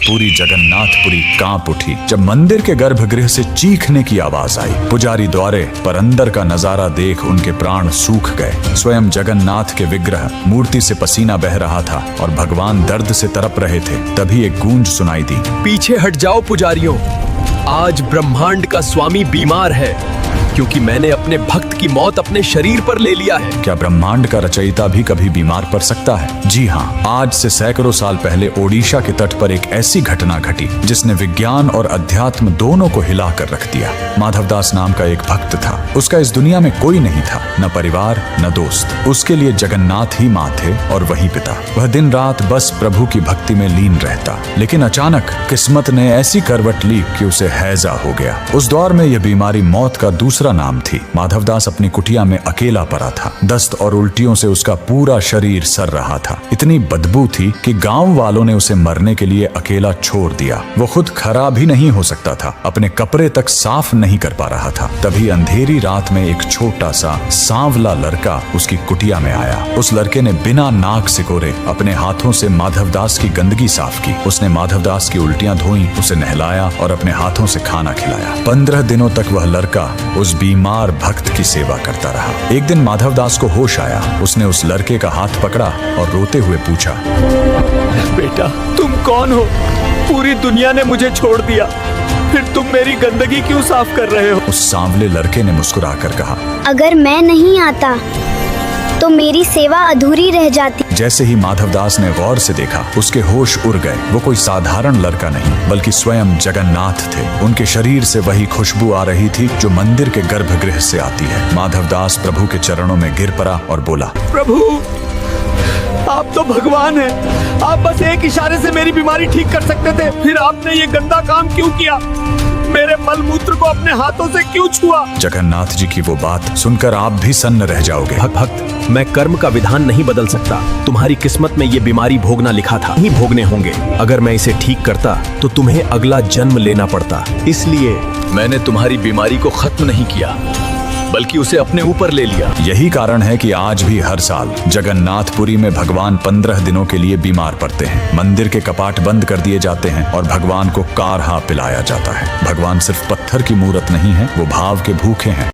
पूरी जगन्नाथपुरी कांप उठी जब मंदिर के गर्भगृह से चीखने की आवाज आई। पुजारी द्वारे पर अंदर का नजारा देख उनके प्राण सूख गए। स्वयं जगन्नाथ के विग्रह मूर्ति से पसीना बह रहा था और भगवान दर्द से तड़प रहे थे। तभी एक गूंज सुनाई दी, पीछे हट जाओ पुजारियों, आज ब्रह्मांड का स्वामी बीमार है क्योंकि मैंने अपने भक्त की मौत अपने शरीर पर ले लिया है। क्या ब्रह्मांड का रचयिता भी कभी बीमार पड़ सकता है? जी हाँ, आज से सैकड़ों साल पहले ओडिशा के तट पर एक ऐसी घटना घटी जिसने विज्ञान और अध्यात्म दोनों को हिला कर रख दिया। माधवदास नाम का एक भक्त था। उसका इस दुनिया में कोई नहीं था, न परिवार न दोस्त। उसके लिए जगन्नाथ ही माँ थे और वही पिता। वह दिन रात बस प्रभु की भक्ति में लीन रहता। लेकिन अचानक किस्मत ने ऐसी करवट ली कि उसे हैजा हो गया। उस दौर में यह बीमारी मौत का दूसरा नाम थी। माधवदास अपनी कुटिया में अकेला पड़ा था। दस्त और उल्टियों से उसका पूरा शरीर सर रहा था। इतनी बदबू थी कि गांव वालों ने उसे मरने के लिए अकेला छोड़ दिया। वो खुद खड़ा भी नहीं हो सकता था, अपने कपड़े तक साफ नहीं कर पा रहा था। तभी अंधेरी रात में एक छोटा सा सांवला लड़का उसकी कुटिया में आया। उस लड़के ने बिना नाक सिकोरे अपने हाथों से माधवदास की गंदगी साफ की। उसने माधवदास की उल्टियां धोई, उसे नहलाया और अपने हाथों से खाना खिलाया। 15 दिनों तक वह लड़का उस बीमार भक्त की सेवा करता रहा। एक दिन माधवदास को होश आया। उसने उस लड़के का हाथ पकड़ा और रोते हुए पूछा, बेटा तुम कौन हो? पूरी दुनिया ने मुझे छोड़ दिया, फिर तुम मेरी गंदगी क्यों साफ कर रहे हो? उस सांवले लड़के ने मुस्कुराकर कहा, अगर मैं नहीं आता तो मेरी सेवा अधूरी रह जाती। जैसे ही माधवदास ने गौर से देखा, उसके होश उड़ गए। वो कोई साधारण लड़का नहीं बल्कि स्वयं जगन्नाथ थे। उनके शरीर से वही खुशबू आ रही थी जो मंदिर के गर्भगृह से आती है। माधवदास प्रभु के चरणों में गिर पड़ा और बोला, प्रभु आप तो भगवान हैं, आप बस एक इशारे से मेरी बीमारी ठीक कर सकते थे, फिर आपने ये गंदा काम क्यों किया? मेरे मल मूत्र को अपने हाथों से क्यों छुआ? जगन्नाथ जी की वो बात सुनकर आप भी सन्न रह जाओगे। भक्त, मैं कर्म का विधान नहीं बदल सकता। तुम्हारी किस्मत में ये बीमारी भोगना लिखा था, ही भोगने होंगे। अगर मैं इसे ठीक करता तो तुम्हें अगला जन्म लेना पड़ता। इसलिए मैंने तुम्हारी बीमारी को खत्म नहीं किया बल्कि उसे अपने ऊपर ले लिया। यही कारण है कि आज भी हर साल जगन्नाथपुरी में भगवान 15 दिनों के लिए बीमार पड़ते हैं। मंदिर के कपाट बंद कर दिए जाते हैं और भगवान को कारहा पिलाया जाता है। भगवान सिर्फ पत्थर की मूरत नहीं है, वो भाव के भूखे हैं।